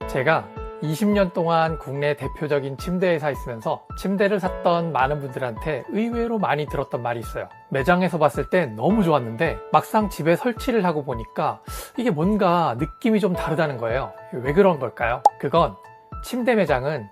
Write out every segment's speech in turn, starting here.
제가 20년 동안 국내 대표적인 침대 회사에 있으면서 침대를 샀던 많은 분들한테 의외로 많이 들었던 말이 있어요. 매장에서 봤을 땐 너무 좋았는데 막상 집에 설치를 하고 보니까 이게 뭔가 느낌이 좀 다르다는 거예요. 왜 그런 걸까요? 그건 침대 매장은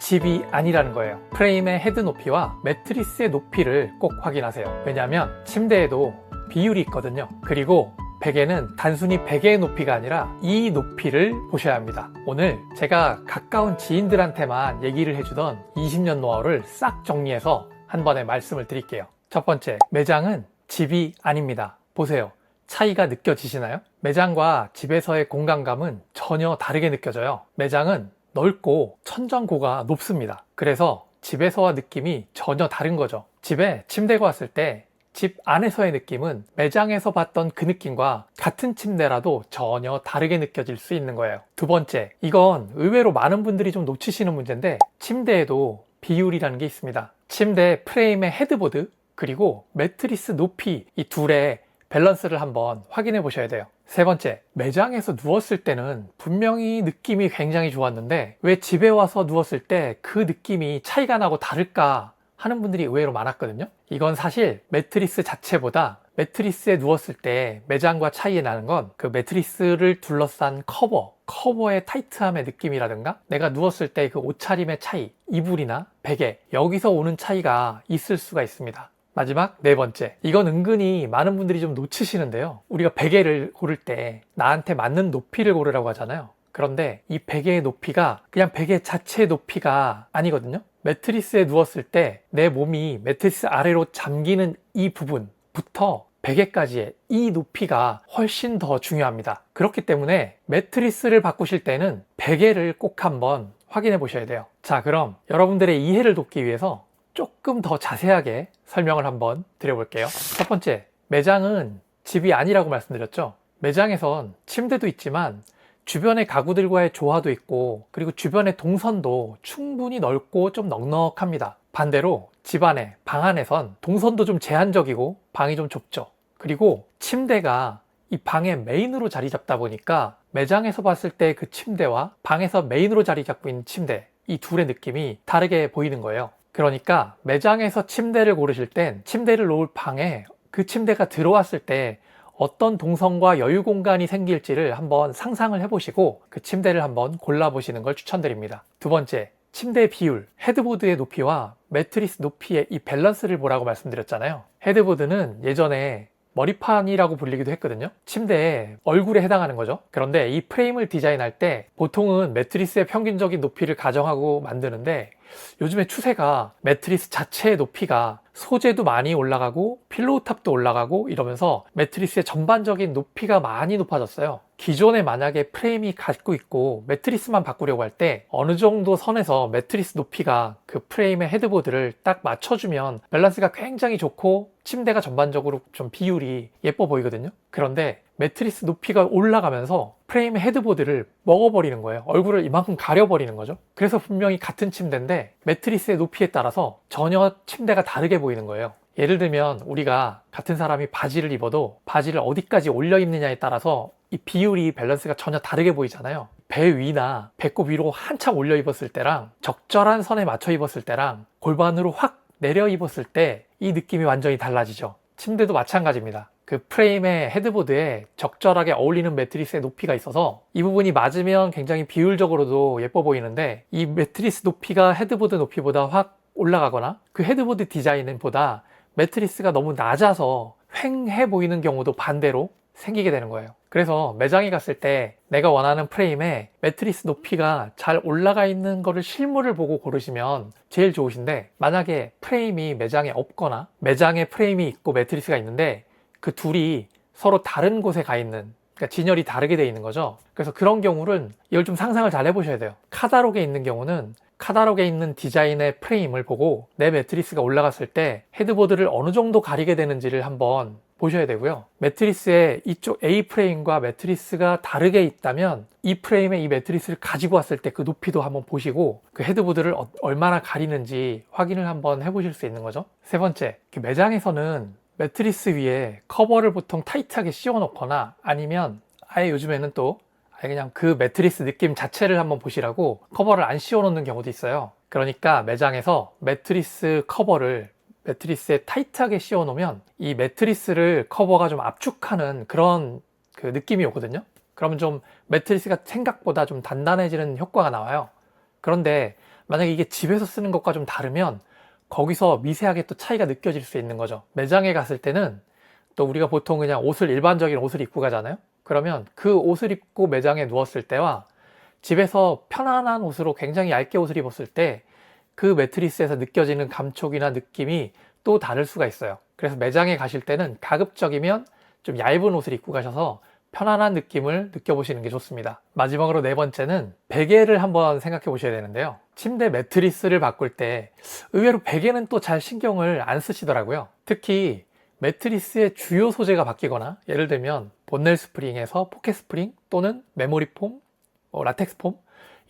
집이 아니라는 거예요. 프레임의 헤드 높이와 매트리스의 높이를 꼭 확인하세요. 왜냐하면 침대에도 비율이 있거든요. 그리고 베개는 단순히 베개의 높이가 아니라 이 높이를 보셔야 합니다. 오늘 제가 가까운 지인들한테만 얘기를 해주던 20년 노하우를 싹 정리해서 한 번에 말씀을 드릴게요. 첫 번째, 매장은 집이 아닙니다. 보세요. 차이가 느껴지시나요? 매장과 집에서의 공간감은 전혀 다르게 느껴져요. 매장은 넓고 천정고가 높습니다. 그래서 집에서와 느낌이 전혀 다른 거죠. 집에 침대가 왔을 때 집 안에서의 느낌은 매장에서 봤던 그 느낌과 같은 침대라도 전혀 다르게 느껴질 수 있는 거예요. 두 번째, 이건 의외로 많은 분들이 좀 놓치시는 문제인데 침대에도 비율이라는 게 있습니다. 침대 프레임의 헤드보드 그리고 매트리스 높이 이 둘의 밸런스를 한번 확인해 보셔야 돼요. 세 번째, 매장에서 누웠을 때는 분명히 느낌이 굉장히 좋았는데 왜 집에 와서 누웠을 때 그 느낌이 차이가 나고 다를까 하는 분들이 의외로 많았거든요. 이건 사실 매트리스 자체보다 매트리스에 누웠을 때 매장과 차이 나는 건 그 매트리스를 둘러싼 커버의 타이트함의 느낌이라든가 내가 누웠을 때 그 옷차림의 차이, 이불이나 베개 여기서 오는 차이가 있을 수가 있습니다. 마지막 네 번째, 이건 은근히 많은 분들이 좀 놓치시는데요. 우리가 베개를 고를 때 나한테 맞는 높이를 고르라고 하잖아요. 그런데 이 베개의 높이가 그냥 베개 자체의 높이가 아니거든요. 매트리스에 누웠을 때 내 몸이 매트리스 아래로 잠기는 이 부분부터 베개까지의 이 높이가 훨씬 더 중요합니다. 그렇기 때문에 매트리스를 바꾸실 때는 베개를 꼭 한번 확인해 보셔야 돼요. 자, 그럼 여러분들의 이해를 돕기 위해서 조금 더 자세하게 설명을 한번 드려볼게요. 첫 번째, 매장은 집이 아니라고 말씀드렸죠. 매장에선 침대도 있지만 주변의 가구들과의 조화도 있고 그리고 주변의 동선도 충분히 넓고 좀 넉넉합니다. 반대로 집 안에, 방 안에선 동선도 좀 제한적이고 방이 좀 좁죠. 그리고 침대가 이 방의 메인으로 자리 잡다 보니까 매장에서 봤을 때 그 침대와 방에서 메인으로 자리 잡고 있는 침대 이 둘의 느낌이 다르게 보이는 거예요. 그러니까 매장에서 침대를 고르실 땐 침대를 놓을 방에 그 침대가 들어왔을 때 어떤 동선과 여유 공간이 생길지를 한번 상상을 해보시고 그 침대를 한번 골라보시는 걸 추천드립니다. 두 번째, 침대의 비율, 헤드보드의 높이와 매트리스 높이의 이 밸런스를 보라고 말씀드렸잖아요. 헤드보드는 예전에 머리판이라고 불리기도 했거든요. 침대의 얼굴에 해당하는 거죠. 그런데 이 프레임을 디자인할 때 보통은 매트리스의 평균적인 높이를 가정하고 만드는데 요즘에 추세가 매트리스 자체의 높이가 소재도 많이 올라가고 필로우 탑도 올라가고 이러면서 매트리스의 전반적인 높이가 많이 높아졌어요. 기존에 만약에 프레임이 갖고 있고 매트리스만 바꾸려고 할 때 어느 정도 선에서 매트리스 높이가 그 프레임의 헤드보드를 딱 맞춰주면 밸런스가 굉장히 좋고 침대가 전반적으로 좀 비율이 예뻐 보이거든요. 그런데 매트리스 높이가 올라가면서 프레임의 헤드보드를 먹어버리는 거예요. 얼굴을 이만큼 가려버리는 거죠. 그래서 분명히 같은 침대인데 매트리스의 높이에 따라서 전혀 침대가 다르게 보이는 거예요. 예를 들면 우리가 같은 사람이 바지를 입어도 바지를 어디까지 올려 입느냐에 따라서 이 비율이 밸런스가 전혀 다르게 보이잖아요. 배 위나 배꼽 위로 한참 올려 입었을 때랑 적절한 선에 맞춰 입었을 때랑 골반으로 확 내려 입었을 때 이 느낌이 완전히 달라지죠. 침대도 마찬가지입니다. 그 프레임의 헤드보드에 적절하게 어울리는 매트리스의 높이가 있어서 이 부분이 맞으면 굉장히 비율적으로도 예뻐 보이는데 이 매트리스 높이가 헤드보드 높이보다 확 올라가거나 그 헤드보드 디자인보다 매트리스가 너무 낮아서 휑해 보이는 경우도 반대로 생기게 되는 거예요. 그래서 매장에 갔을 때 내가 원하는 프레임에 매트리스 높이가 잘 올라가 있는 거를 실물을 보고 고르시면 제일 좋으신데 만약에 프레임이 매장에 없거나 매장에 프레임이 있고 매트리스가 있는데 그 둘이 서로 다른 곳에 가 있는 그러니까 진열이 다르게 돼 있는 거죠. 그래서 그런 경우는 이걸 좀 상상을 잘 해보셔야 돼요. 카탈로그에 있는 경우는 카탈로그에 있는 디자인의 프레임을 보고 내 매트리스가 올라갔을 때 헤드보드를 어느 정도 가리게 되는지를 한번 보셔야 되고요. 매트리스의 이쪽 A 프레임과 매트리스가 다르게 있다면 이 프레임에 이 매트리스를 가지고 왔을 때 그 높이도 한번 보시고 그 헤드보드를 얼마나 가리는지 확인을 한번 해보실 수 있는 거죠. 세 번째, 매장에서는 매트리스 위에 커버를 보통 타이트하게 씌워 놓거나 아니면 아예 요즘에는 또 아니 그냥 그 매트리스 느낌 자체를 한번 보시라고 커버를 안 씌워 놓는 경우도 있어요. 그러니까 매장에서 매트리스 커버를 매트리스에 타이트하게 씌워 놓으면 이 매트리스를 커버가 좀 압축하는 그런 그 느낌이 오거든요. 그러면 좀 매트리스가 생각보다 좀 단단해지는 효과가 나와요. 그런데 만약에 이게 집에서 쓰는 것과 좀 다르면 거기서 미세하게 또 차이가 느껴질 수 있는 거죠. 매장에 갔을 때는 또 우리가 보통 그냥 일반적인 옷을 입고 가잖아요. 그러면 그 옷을 입고 매장에 누웠을 때와 집에서 편안한 옷으로 굉장히 얇게 옷을 입었을 때 그 매트리스에서 느껴지는 감촉이나 느낌이 또 다를 수가 있어요. 그래서 매장에 가실 때는 가급적이면 좀 얇은 옷을 입고 가셔서 편안한 느낌을 느껴보시는 게 좋습니다. 마지막으로 네 번째는 베개를 한번 생각해 보셔야 되는데요. 침대 매트리스를 바꿀 때 의외로 베개는 또 잘 신경을 안 쓰시더라고요. 특히 매트리스의 주요 소재가 바뀌거나 예를 들면 본넬 스프링에서 포켓 스프링 또는 메모리 폼, 라텍스 폼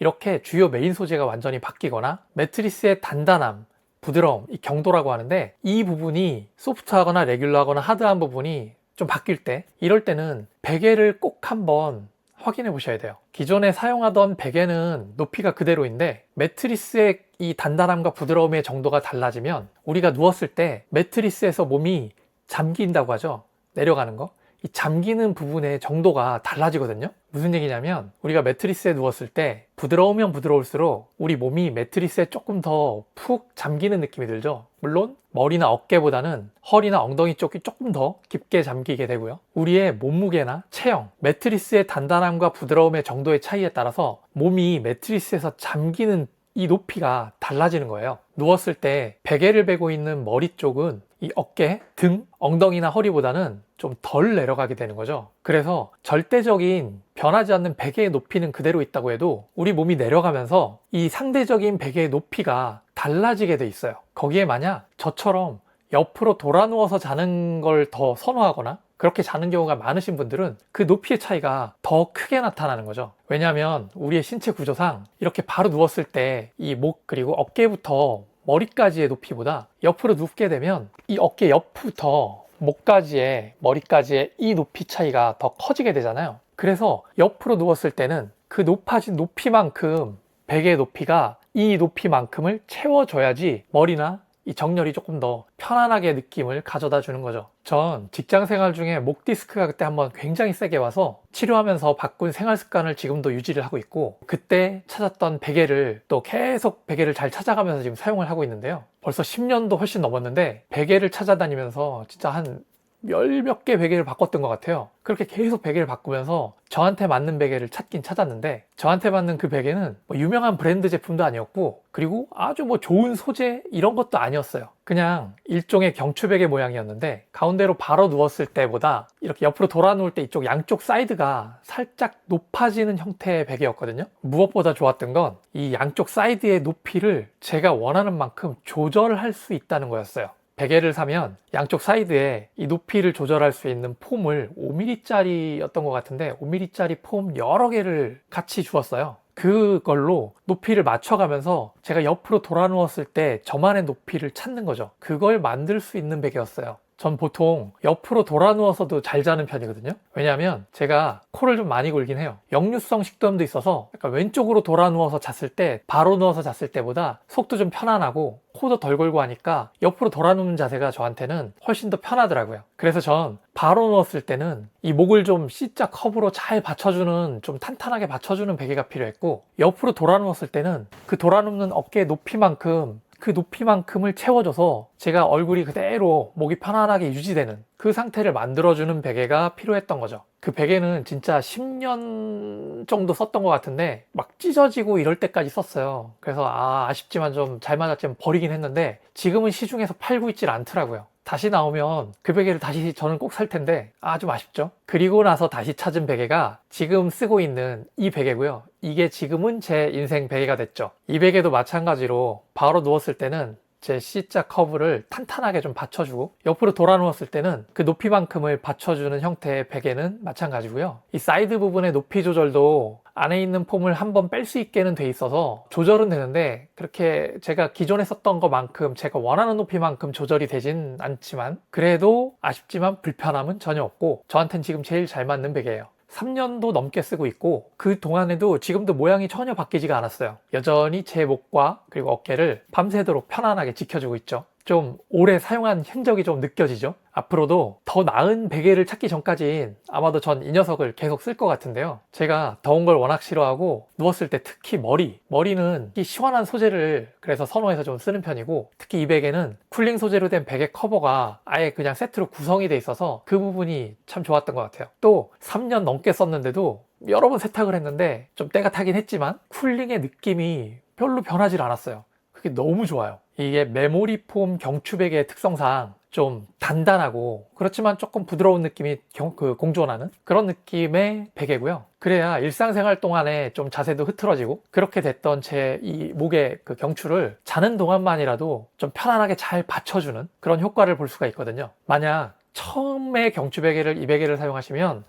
이렇게 주요 메인 소재가 완전히 바뀌거나 매트리스의 단단함, 부드러움, 이 경도라고 하는데 이 부분이 소프트하거나 레귤러하거나 하드한 부분이 좀 바뀔 때 이럴 때는 베개를 꼭 한번 확인해 보셔야 돼요. 기존에 사용하던 베개는 높이가 그대로인데 매트리스의 이 단단함과 부드러움의 정도가 달라지면 우리가 누웠을 때 매트리스에서 몸이 잠긴다고 하죠. 내려가는 거. 이 잠기는 부분의 정도가 달라지거든요. 무슨 얘기냐면 우리가 매트리스에 누웠을 때 부드러우면 부드러울수록 우리 몸이 매트리스에 조금 더 푹 잠기는 느낌이 들죠. 물론 머리나 어깨보다는 허리나 엉덩이 쪽이 조금 더 깊게 잠기게 되고요. 우리의 몸무게나 체형, 매트리스의 단단함과 부드러움의 정도의 차이에 따라서 몸이 매트리스에서 잠기는 이 높이가 달라지는 거예요. 누웠을 때 베개를 베고 있는 머리 쪽은 이 어깨, 등, 엉덩이나 허리보다는 좀 덜 내려가게 되는 거죠. 그래서 절대적인 변하지 않는 베개의 높이는 그대로 있다고 해도 우리 몸이 내려가면서 이 상대적인 베개의 높이가 달라지게 돼 있어요. 거기에 만약 저처럼 옆으로 돌아 누워서 자는 걸 더 선호하거나 그렇게 자는 경우가 많으신 분들은 그 높이의 차이가 더 크게 나타나는 거죠. 왜냐하면 우리의 신체 구조상 이렇게 바로 누웠을 때 이 목 그리고 어깨부터 머리까지의 높이보다 옆으로 눕게 되면 이 어깨 옆부터 목까지의 머리까지의 이 높이 차이가 더 커지게 되잖아요. 그래서 옆으로 누웠을 때는 그 높아진 높이만큼 베개의 높이가 이 높이만큼을 채워줘야지 머리나 이 정렬이 조금 더 편안하게 느낌을 가져다 주는 거죠. 전 직장 생활 중에 목 디스크가 그때 한번 굉장히 세게 와서 치료하면서 바꾼 생활 습관을 지금도 유지를 하고 있고 그때 찾았던 베개를 또 계속 베개를 잘 찾아가면서 지금 사용을 하고 있는데요. 벌써 10년도 훨씬 넘었는데 베개를 찾아다니면서 진짜 한 몇 개 베개를 바꿨던 것 같아요. 그렇게 계속 베개를 바꾸면서 저한테 맞는 베개를 찾긴 찾았는데 저한테 맞는 그 베개는 뭐 유명한 브랜드 제품도 아니었고 그리고 아주 뭐 좋은 소재 이런 것도 아니었어요. 그냥 일종의 경추베개 모양이었는데 가운데로 바로 누웠을 때보다 이렇게 옆으로 돌아 누울 때 이쪽 양쪽 사이드가 살짝 높아지는 형태의 베개였거든요. 무엇보다 좋았던 건 이 양쪽 사이드의 높이를 제가 원하는 만큼 조절할 수 있다는 거였어요. 베개를 사면 양쪽 사이드에 이 높이를 조절할 수 있는 폼을 5mm짜리였던 것 같은데 5mm짜리 폼 여러 개를 같이 주었어요. 그걸로 높이를 맞춰가면서 제가 옆으로 돌아 누웠을 때 저만의 높이를 찾는 거죠. 그걸 만들 수 있는 베개였어요. 전 보통 옆으로 돌아 누워서도 잘 자는 편이거든요. 왜냐하면 제가 코를 좀 많이 골긴 해요. 역류성 식도염도 있어서 약간 왼쪽으로 돌아 누워서 잤을 때 바로 누워서 잤을 때보다 속도 좀 편안하고 코도 덜 골고 하니까 옆으로 돌아 누는 자세가 저한테는 훨씬 더 편하더라고요. 그래서 전 바로 누웠을 때는 이 목을 좀 C자 컵으로 잘 받쳐주는 좀 탄탄하게 받쳐주는 베개가 필요했고 옆으로 돌아 누웠을 때는 그 돌아 눕는 어깨 높이만큼 그 높이만큼을 채워줘서 제가 얼굴이 그대로 목이 편안하게 유지되는 그 상태를 만들어주는 베개가 필요했던 거죠. 그 베개는 진짜 10년 정도 썼던 것 같은데 막 찢어지고 이럴 때까지 썼어요. 그래서 아쉽지만 좀 잘 맞았지만 버리긴 했는데 지금은 시중에서 팔고 있질 않더라고요. 다시 나오면 그 베개를 다시 저는 꼭 살 텐데 좀 아쉽죠. 그리고 나서 다시 찾은 베개가 지금 쓰고 있는 이 베개고요. 이게 지금은 제 인생 베개가 됐죠. 이 베개도 마찬가지로 바로 누웠을 때는 제 C자 커브를 탄탄하게 좀 받쳐주고 옆으로 돌아 누웠을 때는 그 높이만큼을 받쳐주는 형태의 베개는 마찬가지고요. 이 사이드 부분의 높이 조절도 안에 있는 폼을 한번 뺄 수 있게는 돼 있어서 조절은 되는데 그렇게 제가 기존에 썼던 것만큼 제가 원하는 높이만큼 조절이 되진 않지만 그래도 아쉽지만 불편함은 전혀 없고 저한텐 지금 제일 잘 맞는 베개예요. 3년도 넘게 쓰고 있고 그 동안에도 지금도 모양이 전혀 바뀌지가 않았어요. 여전히 제 목과 그리고 어깨를 밤새도록 편안하게 지켜주고 있죠. 좀 오래 사용한 흔적이 좀 느껴지죠. 앞으로도 더 나은 베개를 찾기 전까진 아마도 전 이 녀석을 계속 쓸 것 같은데요. 제가 더운 걸 워낙 싫어하고 누웠을 때 특히 머리는 이 시원한 소재를 그래서 선호해서 좀 쓰는 편이고, 특히 이 베개는 쿨링 소재로 된 베개 커버가 아예 그냥 세트로 구성이 돼 있어서 그 부분이 참 좋았던 것 같아요. 또 3년 넘게 썼는데도 여러 번 세탁을 했는데 좀 때가 타긴 했지만 쿨링의 느낌이 별로 변하질 않았어요. 그게 너무 좋아요. 이게 메모리 폼 경추베개의 특성상 좀 단단하고 그렇지만 조금 부드러운 느낌이 공존하는 그런 느낌의 베개고요. 그래야 일상생활 동안에 좀 자세도 흐트러지고 그렇게 됐던 제 이 목의 그 경추를 자는 동안만이라도 좀 편안하게 잘 받쳐주는 그런 효과를 볼 수가 있거든요. 만약 처음에 이 베개를 사용하시면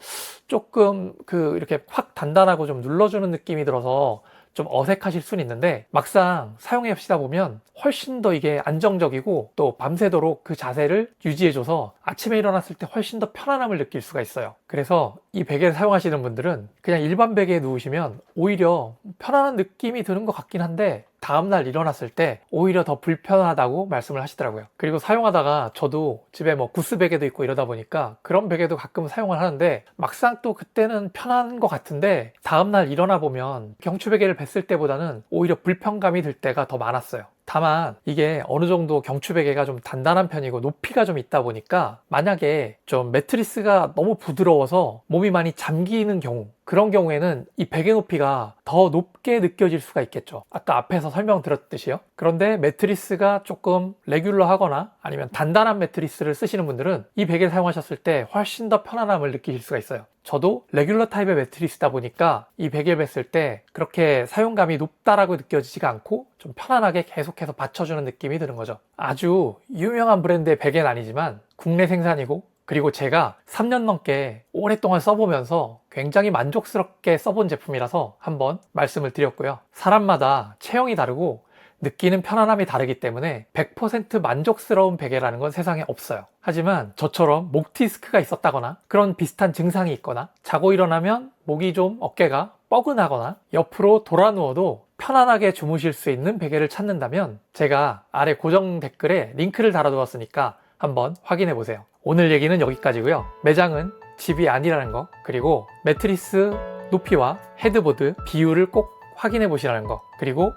조금 이렇게 확 단단하고 좀 눌러주는 느낌이 들어서 좀 어색하실 수는 있는데, 막상 사용해 보시다 보면 훨씬 더 이게 안정적이고 또 밤새도록 그 자세를 유지해줘서 아침에 일어났을 때 훨씬 더 편안함을 느낄 수가 있어요. 그래서 이 베개를 사용하시는 분들은 그냥 일반 베개에 누우시면 오히려 편안한 느낌이 드는 것 같긴 한데 다음날 일어났을 때 오히려 더 불편하다고 말씀을 하시더라고요. 그리고 사용하다가 저도 집에 뭐 구스 베개도 있고 이러다 보니까 그런 베개도 가끔 사용을 하는데 막상 또 그때는 편한 것 같은데 다음날 일어나 보면 경추 베개를 뱄을 때보다는 오히려 불편감이 들 때가 더 많았어요. 다만 이게 어느 정도 경추 베개가 좀 단단한 편이고 높이가 좀 있다 보니까 만약에 좀 매트리스가 너무 부드러워서 몸이 많이 잠기는 경우, 그런 경우에는 이 베개 높이가 더 높게 느껴질 수가 있겠죠. 아까 앞에서 설명드렸듯이요. 그런데 매트리스가 조금 레귤러 하거나 아니면 단단한 매트리스를 쓰시는 분들은 이 베개를 사용하셨을 때 훨씬 더 편안함을 느끼실 수가 있어요. 저도 레귤러 타입의 매트리스다 보니까 이 베개를 뱄을 때 그렇게 사용감이 높다라고 느껴지지가 않고 좀 편안하게 계속해서 받쳐주는 느낌이 드는 거죠. 아주 유명한 브랜드의 베개는 아니지만 국내 생산이고, 그리고 제가 3년 넘게 오랫동안 써보면서 굉장히 만족스럽게 써본 제품이라서 한번 말씀을 드렸고요. 사람마다 체형이 다르고 느끼는 편안함이 다르기 때문에 100% 만족스러운 베개라는 건 세상에 없어요. 하지만 저처럼 목 디스크가 있었다거나 그런 비슷한 증상이 있거나 자고 일어나면 목이 좀 어깨가 뻐근하거나 옆으로 돌아 누워도 편안하게 주무실 수 있는 베개를 찾는다면 제가 아래 고정 댓글에 링크를 달아두었으니까 한번 확인해 보세요. 오늘 얘기는 여기까지고요. 매장은 집이 아니라는 거, 그리고 매트리스 높이와 헤드보드 비율을 꼭 확인해 보시라는 거, 그리고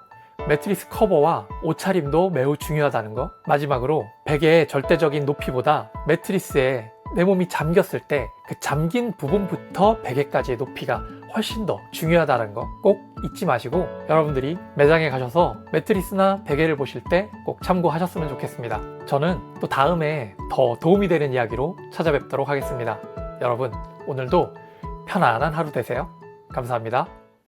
매트리스 커버와 옷차림도 매우 중요하다는 거, 마지막으로 베개의 절대적인 높이보다 매트리스에 내 몸이 잠겼을 때 그 잠긴 부분부터 베개까지의 높이가 훨씬 더 중요하다는 거 꼭 잊지 마시고 여러분들이 매장에 가셔서 매트리스나 베개를 보실 때 꼭 참고하셨으면 좋겠습니다. 저는 또 다음에 더 도움이 되는 이야기로 찾아뵙도록 하겠습니다. 여러분, 오늘도 편안한 하루 되세요. 감사합니다.